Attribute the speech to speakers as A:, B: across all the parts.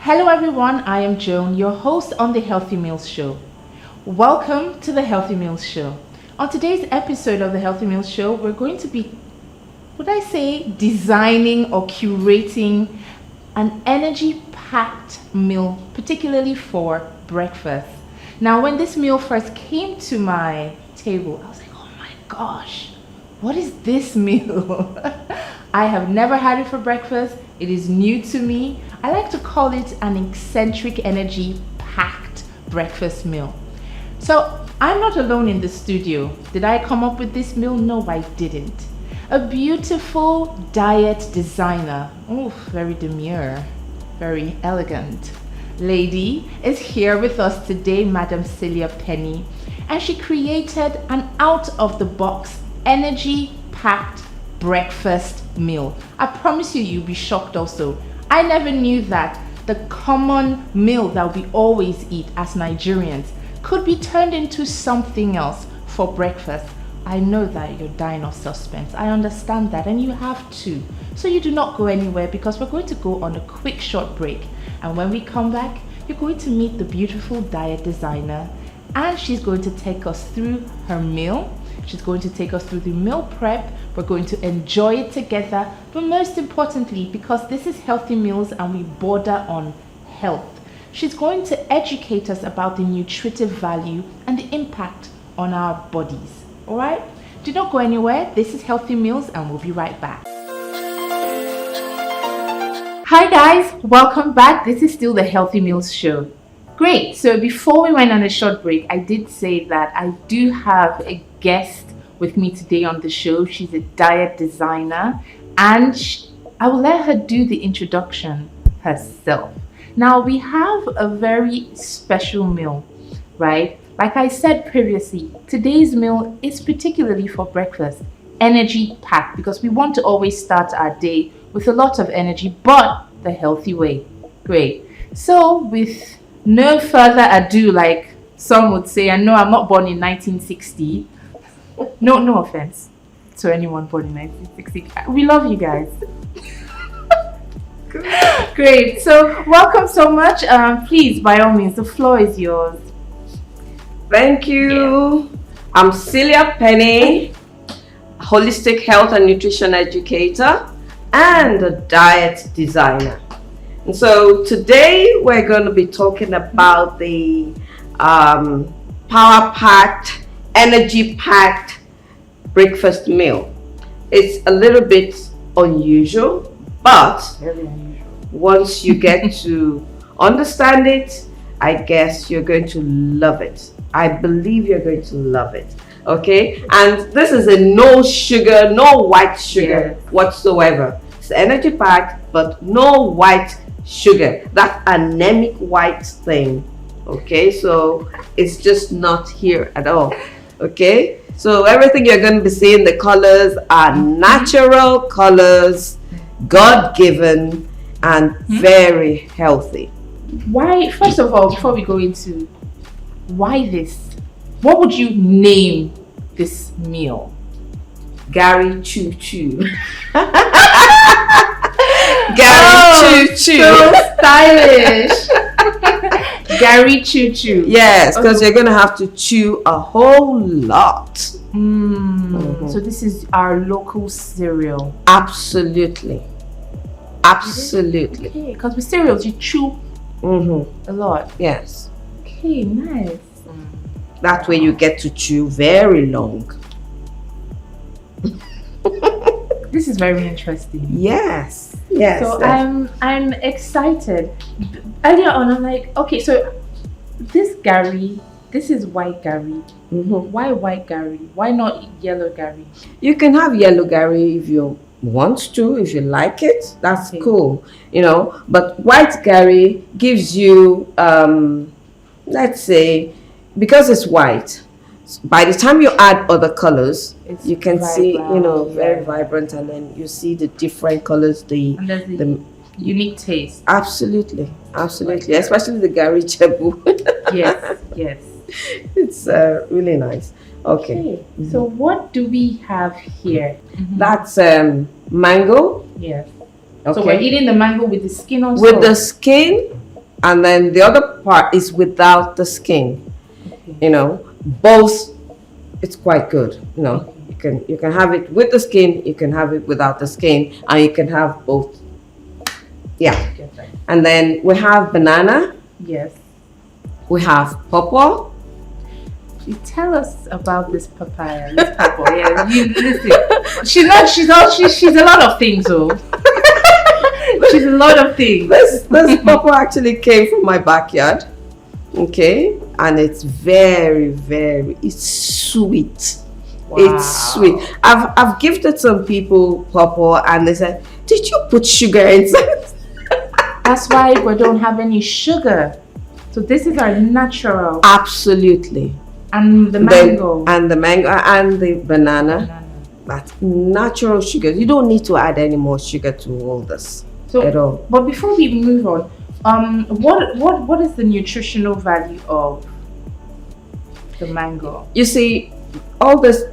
A: Hello everyone, I am Joan, your host on the Healthy Meals Show. Welcome to the Healthy Meals Show. On today's episode of the Healthy Meals Show, we're going to be, designing or curating an energy-packed meal, particularly for breakfast. Now, when this meal first came to my table, I was like, oh my gosh, what is this meal? I have never had it for breakfast. It is new to me. I like to call it an eccentric energy-packed breakfast meal. So I'm not alone in the studio. Did I come up with this meal? No, I didn't. A beautiful diet designer, very demure, very elegant lady is here with us today, Madam Celia Penny, and she created an out-of-the-box energy-packed breakfast meal. I promise you, you'll be shocked also. I never knew that the common meal that we always eat as Nigerians could be turned into something else for breakfast. I know that you're dying of suspense. I understand that, and you have to. So you do not go anywhere because we're going to go on a quick short break. And when we come back, you're going to meet the beautiful diet designer, and she's going to take us through her meal. She's going to take us through the meal prep. We're going to enjoy it together, but most importantly, because this is Healthy Meals and we border on health, she's going to educate us about the nutritive value and the impact on our bodies. All right? Do not go anywhere. This is Healthy Meals and we'll be right back. Hi guys, welcome back. This is still the Healthy Meals Show. Great. So before we went on a short break, I did say that I do have a guest with me today on the show. She's a diet designer, and I will let her do the introduction herself. Now, we have a very special meal, right? Like I said previously, today's meal is particularly for breakfast, energy packed, because we want to always start our day with a lot of energy, but the healthy way. Great. So with no further ado, like some would say, I know I'm not born in 1960. No offense to anyone born in 1960. We love you guys. Great. So welcome so much. Please, by all means, the floor is yours.
B: Thank you. Yeah. I'm Celia Penny, holistic health and nutrition educator and a diet designer. And so today we're going to be talking about the power-packed, energy-packed breakfast meal. It's a little bit unusual, but once you get to understand it, I guess you're going to love it. I believe you're going to love it. Okay? And this is a no sugar, no white sugar whatsoever. It's energy packed, but no white sugar. That anemic white thing. Okay? So it's just not here at all. Okay? So everything you're going to be seeing, the colors are natural colors, God-given, and very healthy.
A: Why, first of all, before we go into why this, what would you name this meal?
B: Garri Choo Choo. Garri Choo Choo.
A: So stylish. Garri Choo Choo.
B: Yes, because you're going to have to chew a whole lot.
A: So this is our local cereal.
B: Absolutely. Absolutely.
A: Okay, because with cereals you chew a lot.
B: Yes.
A: Okay, nice.
B: That way you get to chew very long.
A: This is very interesting.
B: Yes.
A: So I'm excited. Earlier on, I'm like, okay, so this Garri, this is white Garri. Why white Garri? Why not yellow Garri?
B: You can have yellow Garri if you want to, if you like it. That's cool, But white Garri gives you, let's say, because it's white. By the time you add other colors, you can see, very vibrant, and then you see the different colors, the
A: unique taste.
B: Absolutely, especially the Garri Chebu.
A: yes.
B: It's really nice. Okay.
A: So what do we have here?
B: That's mango.
A: Yes.
B: Okay.
A: So we're eating the mango with the skin on.
B: With the skin, and then the other part is without the skin. You know, both, it's quite good. You know, you can have it with the skin, you can have it without the skin, and you can have both. Yeah. And then we have banana.
A: Yes.
B: We have pawpaw.
A: Tell us about this papaya. This pawpaw. Yeah, you listen. She's a lot of things, though. She's a lot of things.
B: This pawpaw actually came from my backyard. Okay, and it's very, it's sweet. Wow. It's sweet. I've gifted some people pawpaw, and they said, "Did you put sugar inside?"
A: That's why we don't have any sugar. So this is our natural.
B: Absolutely.
A: And the mango.
B: And the banana. That's natural sugar. You don't need to add any more sugar to all this at all.
A: But before we move on, what is the nutritional value of the mango?
B: You see, all this,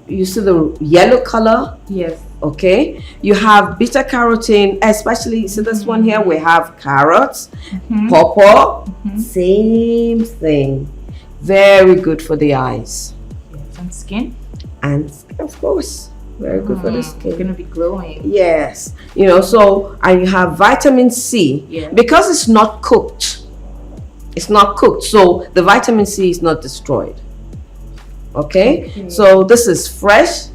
B: you see the yellow color?
A: Yes.
B: Okay. You have beta carotene, especially, see this one here, we have carrots, pawpaw, same thing. Very good for the eyes.
A: Yes, and skin?
B: And of course, very good for the skin.
A: It's going to be glowing.
B: Yes. You know, so, and you have vitamin C.
A: Yeah. Because
B: it's not cooked. It's not cooked, so the vitamin C is not destroyed. Okay? So this is fresh,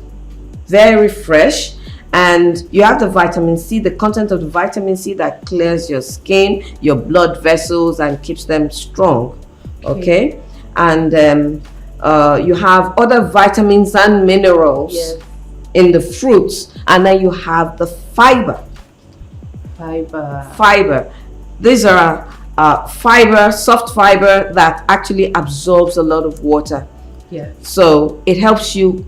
B: very fresh, and you have the vitamin C, the content of the vitamin C that clears your skin, your blood vessels, and keeps them strong. Okay? And you have other vitamins and minerals in the fruits, and then you have the fiber. These are soft fiber that actually absorbs a lot of water. So it helps you,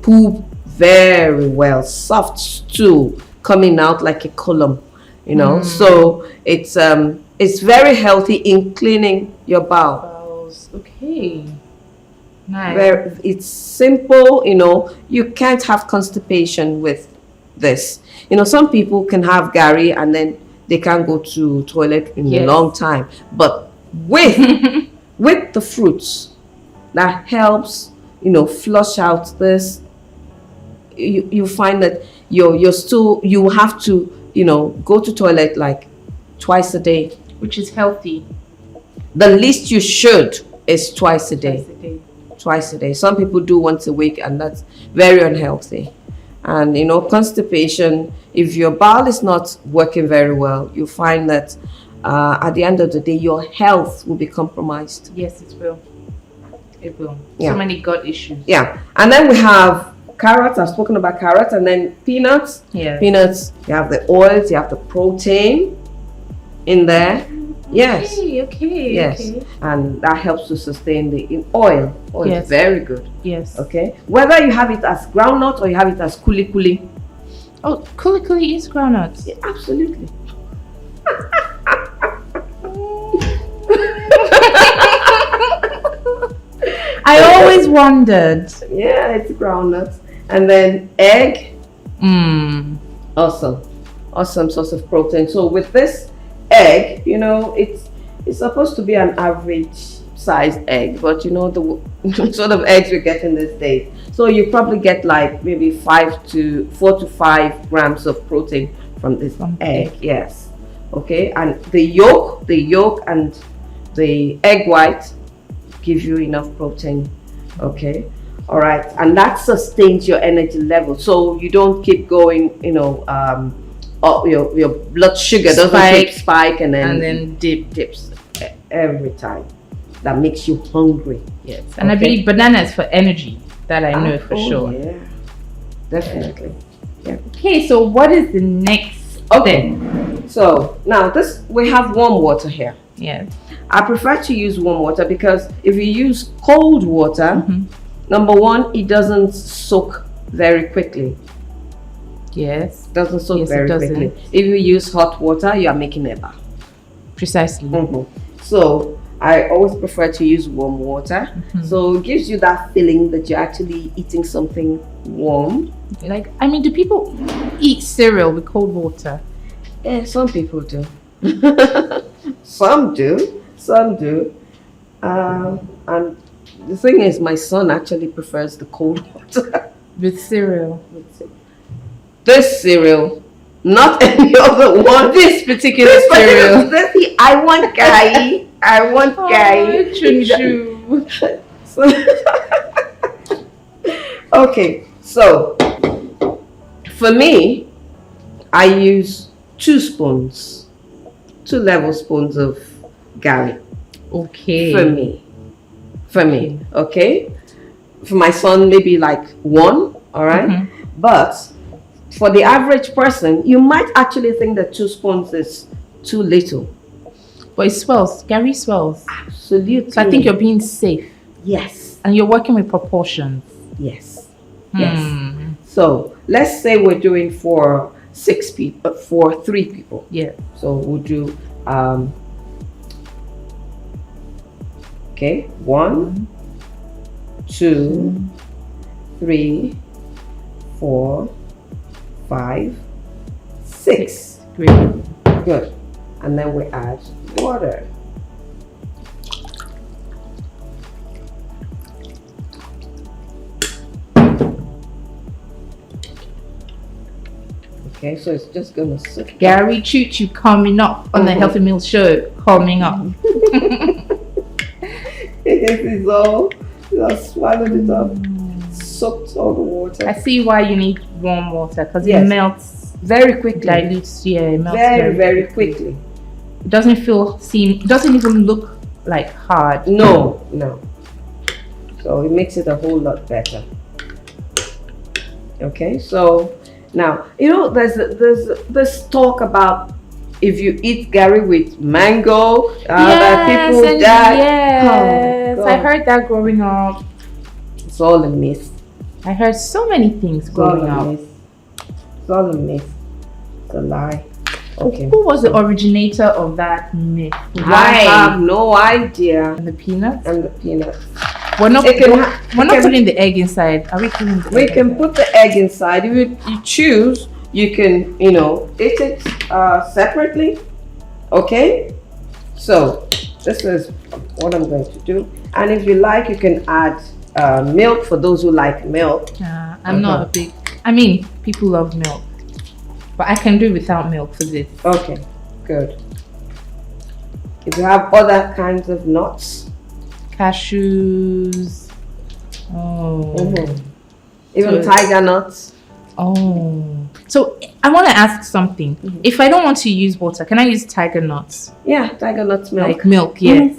B: poop very well, soft stool coming out like a column, so it's very healthy in cleaning your bowels.
A: Okay. Nice.
B: It's simple, you can't have constipation with this. Some people can have Garri and then they can't go to toilet in a long time, but with the fruits, that helps, flush out this. You find that your stool, you have to, go to toilet like twice a day,
A: which is healthy.
B: The least you should is twice a day. Twice a day. Some people do once a week, and that's very unhealthy. And constipation, if your bowel is not working very well, you find that at the end of the day, your health will be compromised.
A: Yes, it will. It will.
B: Yeah.
A: So many gut issues.
B: Yeah. And then we have carrots. I've spoken about carrots. And then peanuts.
A: Yeah.
B: Peanuts, you have the oils, you have the protein in there. Yes.
A: Okay.
B: Yes.
A: Okay.
B: And that helps to sustain the oil. Oil is very good.
A: Yes.
B: Okay. Whether you have it as groundnut or you have it as kuli kuli.
A: Oh, kuli kuli is groundnuts.
B: Yeah, absolutely.
A: I always wondered.
B: Yeah, it's groundnuts. And then egg. Awesome source of protein. So with this egg, it's supposed to be an average sized egg, but the sort of eggs we get in these days. So you probably get like maybe 4 to 5 grams of protein from this egg. Yes. Okay. And the yolk and the egg white give you enough protein. Okay. All right. And that sustains your energy level, so you don't keep going, your blood sugar doesn't spike and then dips every time. That makes you hungry.
A: Yes. And I believe bananas for energy. That I know for sure.
B: Yeah. Definitely. Yeah.
A: Okay, so what is the next thing?
B: So now we have warm water here.
A: Yes.
B: I prefer to use warm water because if you use cold water, number one, it doesn't soak very quickly.
A: Yes.
B: Doesn't soak very quickly. If you use hot water, you are making eba.
A: Precisely.
B: So I always prefer to use warm water. So it gives you that feeling that you're actually eating something warm.
A: Do people eat cereal with cold water?
B: Yeah, some people do. Some do. Some do. And the thing is, my son actually prefers the cold water.
A: With cereal.
B: This cereal, not any other one.
A: This particular cereal.
B: I want Garri. I want Garri.
A: Choo-choo.
B: Okay, so for me, I use 2 spoons, 2 level spoons of Garri.
A: Okay.
B: For me, okay. For my son, maybe like 1, all right? But for the average person, you might actually think that 2 spoons is too little.
A: But it swells. Garri swells.
B: Absolutely.
A: So I think you're being safe.
B: Yes.
A: And you're working with proportions.
B: Yes. Yes. So let's say we're doing for 6 people, for 3 people.
A: Yeah.
B: So we'll do okay, 1, 2, 3, 4, 5, 6.
A: Great.
B: Good. And then we add water. Okay, so it's just gonna sit.
A: Garri Choo-choo coming up on the Healthy Meals show. Coming up.
B: It is all just swallowed it up, soaked all the water.
A: I see why you need warm water because
B: Yes.
A: it melts,
B: Very quickly.
A: dilutes. Yeah, it melts
B: Very quickly.
A: It doesn't it doesn't even look like hard.
B: No. So it makes it a whole lot better. Okay, so now there's this talk about if you eat Garri with mango, that people die.
A: Yes,
B: Oh,
A: I heard that growing up.
B: it's all a myth.
A: I heard so many things
B: It's all
A: growing
B: a
A: up.
B: myth. It's all a myth. It's a lie. Okay.
A: Who was the originator of that myth?
B: I
A: Why?
B: have no idea.
A: And the peanuts?
B: And the peanuts.
A: We're not
B: It can
A: putting the egg inside. Are we putting the
B: We
A: egg
B: can
A: inside?
B: put the egg inside. If you choose, you can, eat it separately. Okay? So, this is what I'm going to do. And if you like, you can add milk for those who like milk.
A: I'm not a big... I mean, people love milk. But I can do without milk for this.
B: Okay, good. If you have other kinds of nuts,
A: Cashews. Oh.
B: even
A: So-
B: tiger nuts.
A: Oh. So I want to ask something. If I don't want to use water, can I use tiger nuts?
B: Yeah, tiger nuts milk.
A: Like milk, yes.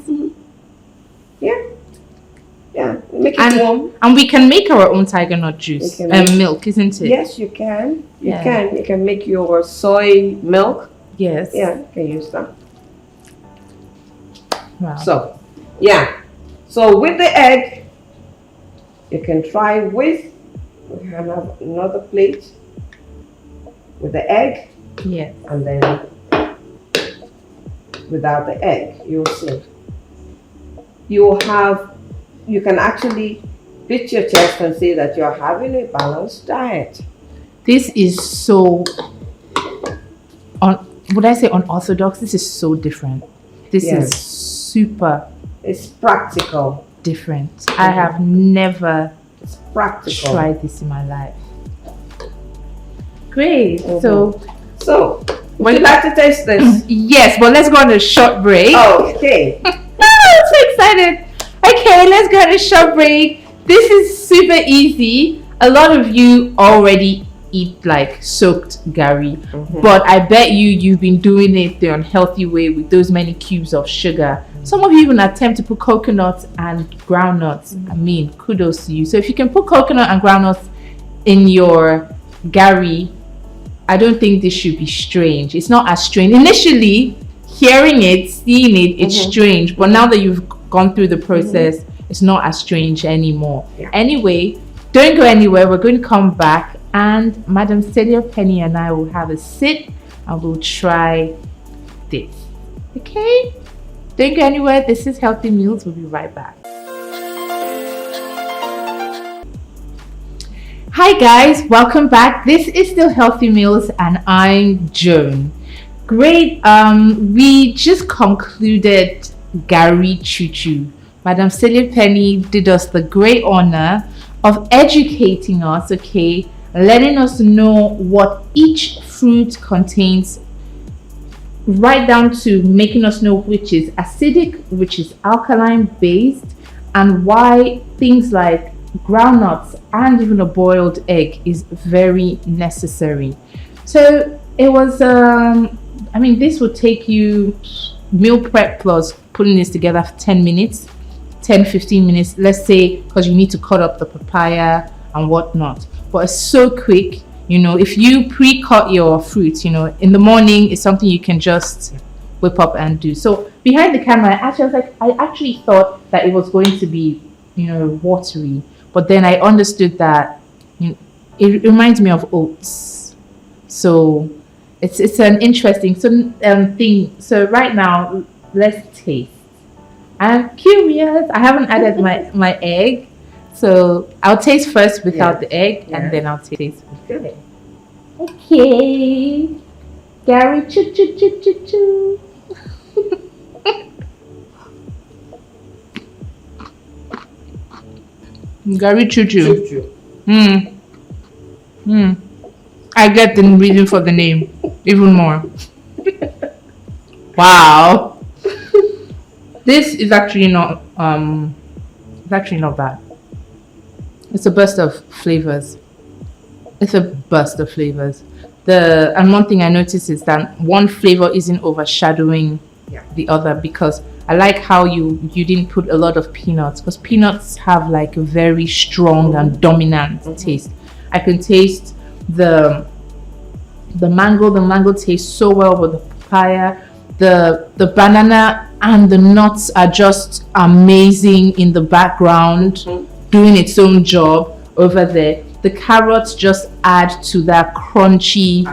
B: Yeah, make it warm.
A: And we can make our own tiger nut juice
B: We can
A: and milk, isn't it?
B: Yes, you can.
A: Yeah.
B: You can make your soy milk.
A: Yes.
B: Yeah, you can use that.
A: Wow.
B: So, yeah. So with the egg, you can try with. We can have another plate with the egg,
A: Yes.
B: and then without the egg, you'll see. You can actually beat your chest and say that you're having a balanced diet.
A: This is so would I say unorthodox? This is so different. This
B: Yes.
A: is super
B: It's practical.
A: different. I have never
B: It's practical.
A: tried this in my life. Great.
B: So, would you
A: When-
B: like to taste this?
A: Yes, but let's go on a short break.
B: Okay.
A: I'm so excited. Okay, let's go on a short break. This is super easy. A lot of you already eat like soaked Garri, but I bet you've been doing it the unhealthy way with those many cubes of sugar. Some of you even attempt to put coconuts and groundnuts. I mean, kudos to you. So if you can put coconut and groundnuts in your Garri, I don't think this should be strange. It's not as strange. Initially, hearing it, seeing it, it's strange. But now that you've gone through the process, it's not as strange anymore.
B: Yeah.
A: Anyway, don't go anywhere. We're going to come back and Madam Celia Penny and I will have a sit and we'll try this. Okay? Don't go anywhere. This is Healthy Meals. We'll be right back. Hi guys, welcome back. This is still Healthy Meals and I'm Joan. Great. We just concluded Garri Choo Choo. Madam Celia Penny did us the great honor of educating us, okay, letting us know what each fruit contains, right down to making us know which is acidic, which is alkaline based, and why things like groundnuts and even a boiled egg is very necessary. So it was this would take you meal prep plus putting this together for 10 minutes, 10-15 minutes, let's say, because you need to cut up the papaya and whatnot. But it's so quick. If you pre-cut your fruit, in the morning, it's something you can just whip up and do. So behind the camera, I actually thought that it was going to be, watery. But then I understood that it reminds me of oats. So it's an interesting thing. So right now, let's taste. I'm curious. I haven't added my egg. So I'll taste first without the egg, and then I'll taste with the egg. Okay. Garri Choo Choo Choo Choo Choo. Garri Choo Choo. I get the reason for the name even more. Wow. This is actually not bad. It's a burst of flavors. And one thing I noticed is that one flavor isn't overshadowing the other, because I like how you didn't put a lot of peanuts, because peanuts have like a very strong and dominant taste. I can taste the mango. The mango tastes so well with the papaya. The banana and the nuts are just amazing in the background, doing its own job over there. The carrots just add to that crunchy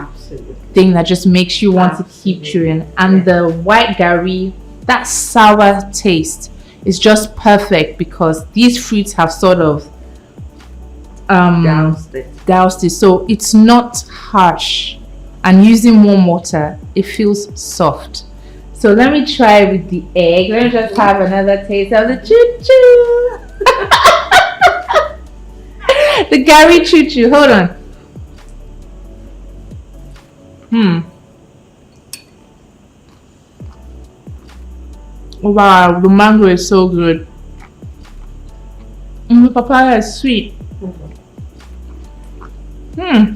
A: thing that just makes you want to keep chewing. And the white Garri, that sour taste is just perfect, because these fruits have sort of doused it, so it's not harsh. And using warm water, it feels soft. So let me try with the egg. Let me just have another taste of the choo choo. The Garri Choo Choo. Hold on. Wow, the mango is so good. And the papaya is sweet. Hey,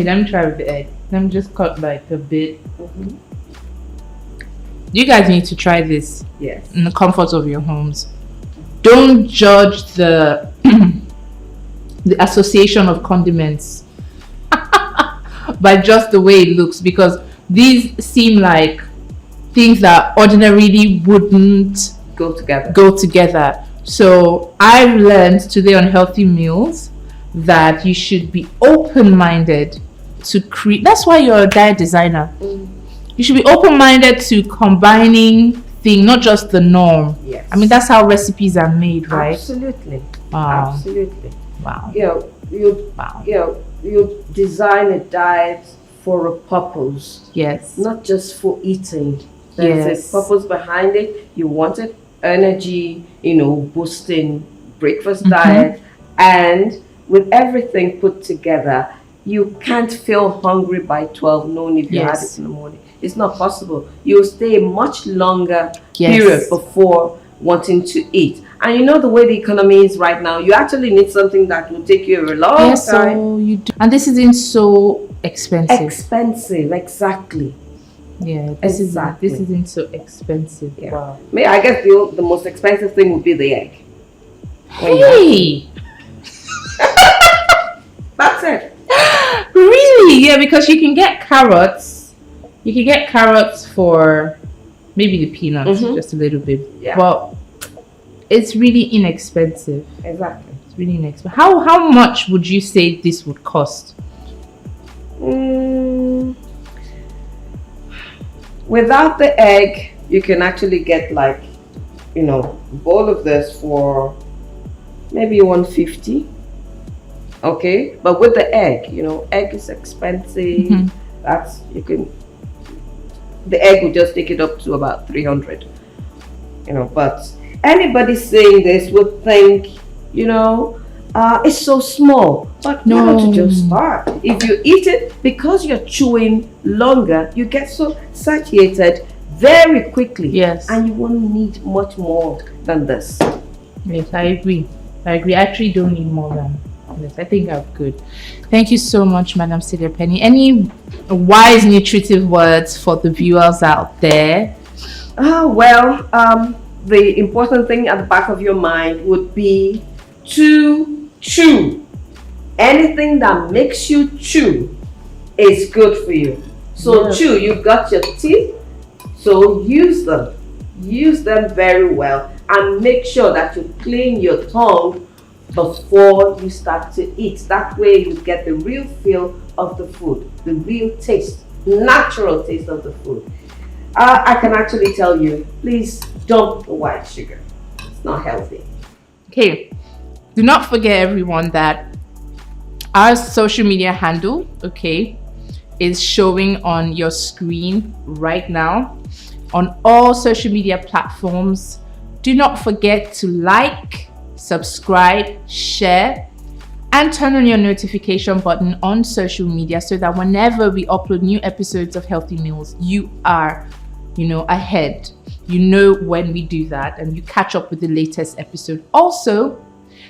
A: let me try with the egg. Let me just cut like a bit. You guys need to try this.
B: Yes.
A: In the comfort of your homes. Don't judge the the association of condiments by just the way it looks, because these seem like things that ordinarily wouldn't
B: go together.
A: So I've learned today on Healthy Meals that you should be open-minded to create. That's why you're a diet designer. You should be open-minded to combining things, not just the norm.
B: Yes.
A: I mean, that's how recipes are made, right?
B: Absolutely.
A: Wow.
B: Absolutely.
A: Wow.
B: You design a diet for a purpose.
A: Yes.
B: Not just for eating. There's a purpose behind it. You wanted energy, boosting breakfast diet, and with everything put together, you can't feel hungry by 12 noon if you had it in the morning. It's not possible. You'll stay a much longer period before wanting to eat. And the way the economy is right now, you actually need something that will take you a long time.
A: So you do. And this isn't so expensive.
B: Expensive, exactly.
A: Yeah, this isn't so expensive.
B: Yeah.
A: Wow.
B: I guess the most expensive thing would be the egg.
A: Hey!
B: That's it.
A: Really? Yeah, because you can get carrots. You can get carrots for maybe the peanuts, just a little bit.
B: Yeah.
A: But it's really inexpensive.
B: Exactly.
A: It's really inexpensive. How much would you say this would cost?
B: Without the egg, you can actually get a bowl of this for maybe 150. Okay, but with the egg, egg is expensive. That's you can. The egg will just take it up to about 300. But anybody saying this would think, it's so small. But why don't you just start? If you eat it, because you're chewing longer, you get so satiated very quickly.
A: Yes.
B: And you won't need much more than this.
A: Yes, I agree. I actually don't need more than this. I think I'm good. Thank you so much, Madam Celia Penny. Any wise, nutritive words for the viewers out there?
B: The important thing at the back of your mind would be to chew. Anything that makes you chew is good for you. So chew, you've got your teeth, so use them. Use them very well and make sure that you clean your tongue before you start to eat. That way you get the real feel of the food, the real taste, natural taste of the food. I can actually tell you, please dump the white sugar. It's not healthy.
A: Okay, do not forget everyone that our social media handle, is showing on your screen right now on all social media platforms. Do not forget to like, subscribe, share, and turn on your notification button on social media so that whenever we upload new episodes of Healthy Meals, you are, ahead. When we do that and you catch up with the latest episode. Also,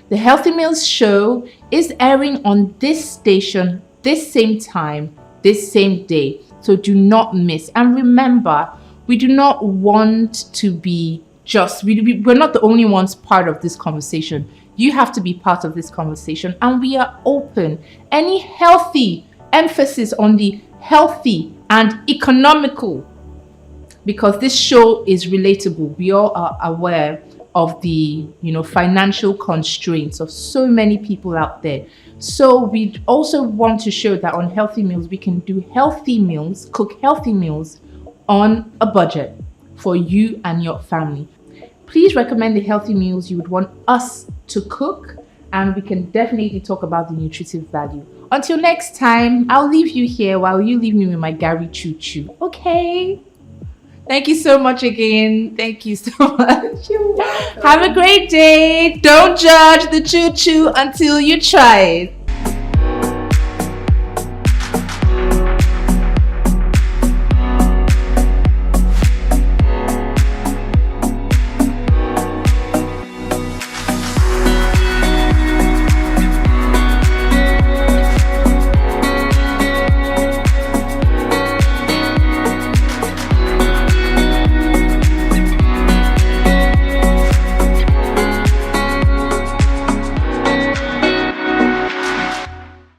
A: the Healthy Meals show is airing on this station, this same time, this same day. So do not miss. And remember, we do not want to be we're not the only ones part of this conversation. You have to be part of this conversation, and we are open. Any healthy emphasis on the healthy and economical, because this show is relatable. We all are aware of the financial constraints of so many people out there. So we also want to show that on Healthy Meals, we can do healthy meals, cook healthy meals on a budget for you and your family. Please recommend the healthy meals you would want us to cook, and we can definitely talk about the nutritive value. Until next time, I'll leave you here while you leave me with my Garri Choo Choo. Okay? Thank you so much again. Thank you so much. Have a great day. Don't judge the choo choo until you try it.